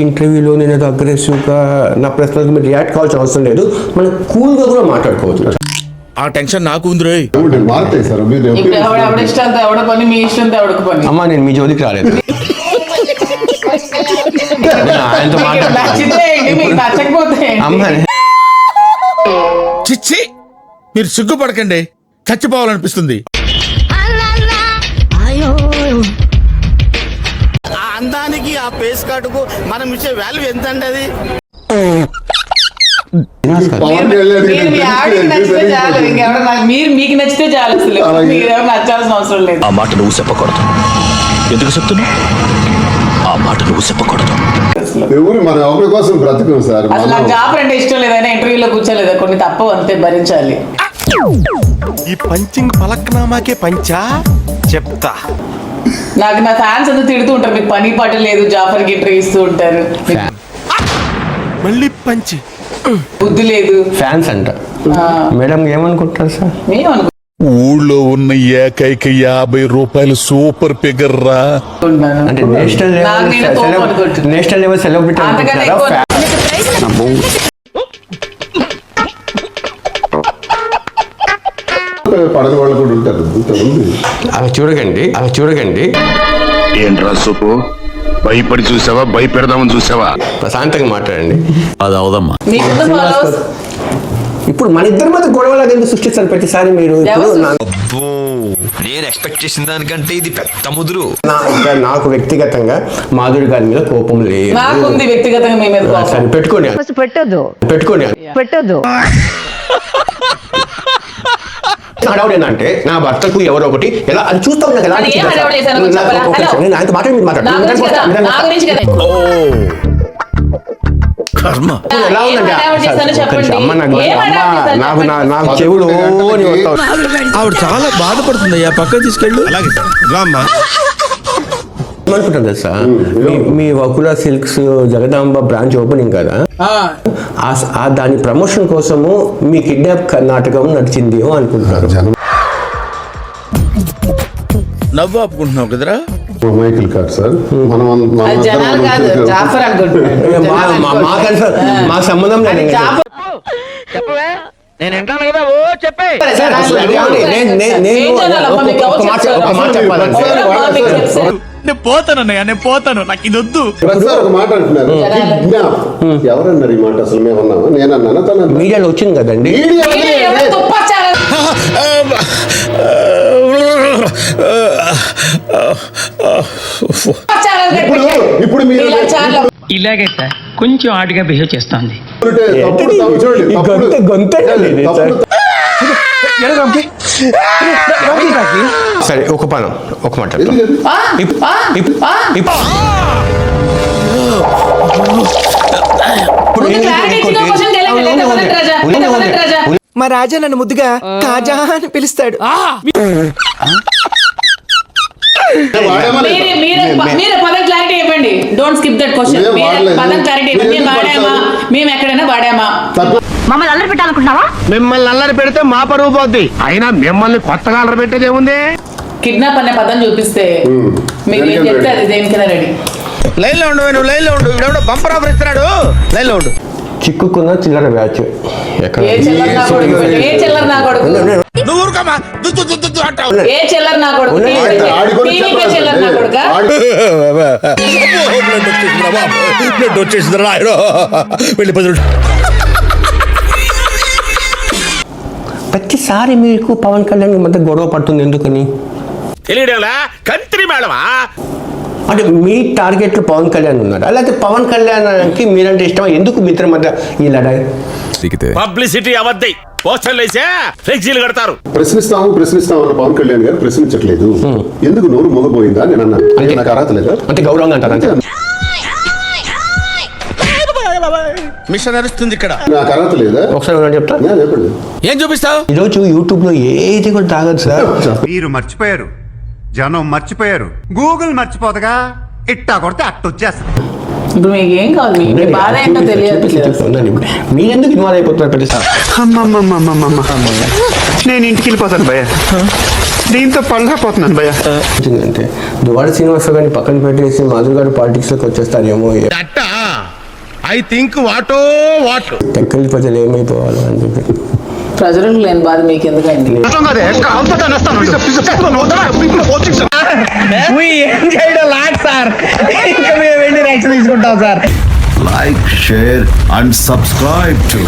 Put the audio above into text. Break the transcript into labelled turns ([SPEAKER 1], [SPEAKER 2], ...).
[SPEAKER 1] ఇంటర్వ్యూలో నేను ఏదో అగ్రెసివ్గా నా ప్రశ్నలకు మీరు రియాక్ట్ కావాల్సిన అవసరం లేదు, మనం కూల్గా కూడా మాట్లాడుకోవచ్చు.
[SPEAKER 2] ఆ టెన్షన్ నాకు ఉంది రే.
[SPEAKER 1] అమ్మా నేను మీ జోలికి రాలేదు. ఆయనతో
[SPEAKER 2] చిచ్చి మీరు సిగ్గుపడకండి, చచ్చిపోవాలనిపిస్తుంది.
[SPEAKER 3] ఆ అందానికి ఆ ఫేస్ కట్టుకు మనం ఇచ్చే వాల్యూ ఎంత అండి? అది
[SPEAKER 4] మీకు నచ్చితే చాలు, నచ్చాల్సిన అవసరం లేదు.
[SPEAKER 5] ఆ మాట నువ్వు చెప్పకూడదు. ఎందుకు చెప్తున్నా? ఆ మాట నువ్వు చెప్పకూడదు.
[SPEAKER 6] మన ఒకరి కోసం బ్రతుకు సార్.
[SPEAKER 4] అసలు నాకు జాబ్ అంటే ఇష్టం లేదైనా ఇంటర్వ్యూలో కూర్చోలేదా, కొన్ని తప్పవు అంతే, భరించాలి.
[SPEAKER 7] ఈ పంచింగ్ పలక్నామాకే పంచా చెప్తా.
[SPEAKER 4] నాకు నా ఫ్యాన్స్ అంతా తిడుతూ ఉంటారు, మీకు పని పాట లేదు, జాఫర్కి ఇంటర్వ్యూ ఇస్తూ ఉంటారు,
[SPEAKER 7] మళ్ళీ పంచి
[SPEAKER 4] బుద్ధి లేదు.
[SPEAKER 1] ఫ్యాన్స్ అంట మేడం ఏమనుకుంటారు సార్?
[SPEAKER 4] మేమనుకుంటున్నాను
[SPEAKER 2] ఊళ్ళో ఉన్న ఏకైక 50 రూపాయలు సూపర్ ఫిగర్ రా.
[SPEAKER 1] అంటే నేషనల్ లెవెల్ సెలబ్రిటీ
[SPEAKER 6] పడని వాళ్ళు కూడా ఉంటారు.
[SPEAKER 1] అలా చూడకండి.
[SPEAKER 5] ఏంట్రా సూపు, భయపడి చూసావా, భయపెడదామని చూసావా?
[SPEAKER 1] ప్రశాంతంగా మాట్లాడండి.
[SPEAKER 5] అది అవదమ్మా.
[SPEAKER 1] ఇప్పుడు మన ఇద్దరి మధ్య గొడవలాగా ఎందుకు సృష్టిస్తారు ప్రతిసారి మీరు?
[SPEAKER 5] నేను ఎక్స్పెక్ట్ చేసిన దానికంటే ఇది పెద్ద ముదురు.
[SPEAKER 1] నాకు వ్యక్తిగతంగా మాధురి గారి మీద కోపం లేదు.
[SPEAKER 4] నాకుంది వ్యక్తిగతంగా మీ మీద కోపం.
[SPEAKER 1] పెట్టుకోండి. హడావుడు ఏంటంటే నా భర్తకు ఎవరో ఒకటి ఎలా అది చూస్తా ఉన్నా కదా. నేను ఆయనతో ఎలా ఉందంటే అమ్మ నాకు చెవులు
[SPEAKER 2] ఆవిడ చాలా బాధపడుతుంది. పక్కన తీసుకెళ్ళు. అలాగే రామ్మా.
[SPEAKER 1] ఏమనుకుంటాను తెలుసా, మీ Vakula silks Jagadamba branch opening కదా, దాని ప్రమోషన్ కోసము మీ కిడ్నాప్ నాటకం నడిచింది అనుకుంటున్నారు.
[SPEAKER 2] నవ్వు ఆపుకుంటున్నావు కదరా.
[SPEAKER 6] మైకిల్ కాదు సార్,
[SPEAKER 1] మా సంబంధం లేదు.
[SPEAKER 7] నేను పోతాను, నాకు ఇది వద్దు.
[SPEAKER 6] ఒక మాట అంటున్నారు, ఎవరన్నారు ఈ మాట? అసలు మేమన్నావా? నేనన్నా తన
[SPEAKER 1] మీడియాలో వచ్చింది కదండి.
[SPEAKER 6] ఇప్పుడు మీరు
[SPEAKER 8] ఇలాగే సార్ కొంచెం ఆడిగా బిహేవ్ చేస్తుంది.
[SPEAKER 1] సరే ఒక మాట
[SPEAKER 9] మా రాజా నన్ను ముద్దుగా కాజా అని పిలుస్తాడు.
[SPEAKER 4] మీరు పదం క్లారిటీ ఇవ్వండి. Don't skip that question. పదం క్లారిటీ ఇవ్వండి. వాడామా, మేము ఎక్కడైనా వాడామా?
[SPEAKER 8] మమ్మల్ని అల్లరి పెట్టాలనుకుంటున్నావా?
[SPEAKER 3] మిమ్మల్ని అల్లరి పెడితే మా పరువు పోద్ది. అయినా మిమ్మల్ని కొత్తగా అల్లరి పెట్టేది ఏముంది?
[SPEAKER 4] కిడ్నాప్ అనే పదం చూపిస్తే మీరు ఏం చెప్తే అది దేనికైనా రెడీ.
[SPEAKER 3] లైన్ లో ఉండు, నువ్వు లైన్ లో ఉండు. ఇప్పుడు బంపర్ ఆఫర్ ఇస్తున్నాడు, లైన్ లో ఉండు.
[SPEAKER 1] చిక్కుకున్న చిల్లర బ్యాచ్.
[SPEAKER 4] ఏ చిల్లర నా కొడుకు, ఏ చిల్లర నా కొడుకు,
[SPEAKER 2] నువ్వు ఊరుకోమా.
[SPEAKER 4] ఏ చిల్లర నా కొడుకు, టీవీకే చిల్లర నా కొడుకా?
[SPEAKER 2] బ్లడ్ వచ్చేసింది రా. వెళ్ళి 10 రోజులు.
[SPEAKER 1] ప్రతిసారి మీకు పవన్ కళ్యాణ్ మధ్య గొడవ పడుతుంది ఎందుకని
[SPEAKER 3] తెలియడంలా? కంత్రి మేడమా?
[SPEAKER 1] అంటే మీ టార్గెట్ లో పవన్ కళ్యాణ్ ఉన్నారు, అలాగే పవన్ కళ్యాణ్కి మీరంటే ఇష్టం, ఎందుకు మీ ఇద్దరి మధ్య ఈ లడాయి?
[SPEAKER 3] పబ్లిసిటీ అవద్ది, పోస్టర్లు వేసా ఫ్లెక్సీలు కడతారు.
[SPEAKER 6] ప్రశ్నిస్తాము అన్న పవన్ కళ్యాణ్ గారు ప్రశ్నించట్లేదు. ఎందుకు నోరు మూగపోయిందా అని అన్నాను. నాకు అర్హత లేదా?
[SPEAKER 1] అంటే గౌరవంగా అంటారు అంతే.
[SPEAKER 2] మిషన్ నడుస్తుంది ఇక్కడ.
[SPEAKER 6] నాకు అర్హత లేదా?
[SPEAKER 1] ఒకసారి చెప్తా.
[SPEAKER 6] చెప్పండి.
[SPEAKER 2] ఏం చూపిస్తావు?
[SPEAKER 1] ఈరోజు యూట్యూబ్ లో ఏది కూడా తాగదు సార్.
[SPEAKER 10] మీరు మర్చిపోయారు, జనం మర్చిపోయారు, గూగుల్ మర్చిపోతగా. ఇట్టా కొడితే అట్టొచ్చేస్తుంది.
[SPEAKER 4] ఇప్పుడు మీకు ఏం కావాలి? మీ బాధ ఏంటో తెలియదు.
[SPEAKER 1] మీరెందుకు ఇన్వాల్వ్ అయిపోతున్నారు ప్రతిసారి?
[SPEAKER 10] నేను ఇంటికి వెళ్ళిపోతాను భయ్య, దీంతో పళ్ళపోతున్నాను భయ్య.
[SPEAKER 1] అంటే దువాడ శ్రీనివాసరావు గారిని పక్కన పెట్టేసి మాధురి గారు పాలిటిక్స్ లోకి వచ్చేస్తారేమో.
[SPEAKER 7] ఐ థింక్ వాటో వాట్.
[SPEAKER 1] టెక్కలి ప్రజలు ఏమైపోవాలి అని చెప్పి.
[SPEAKER 4] ప్రజలకు లేని బాధ మీకు ఎందుకండి?
[SPEAKER 8] ఏం చేయడం లాట్ సార్, ఇంకా మేము వెళ్ళి యాక్షన్ తీసుకుంటాం sir.
[SPEAKER 5] Like, share and subscribe to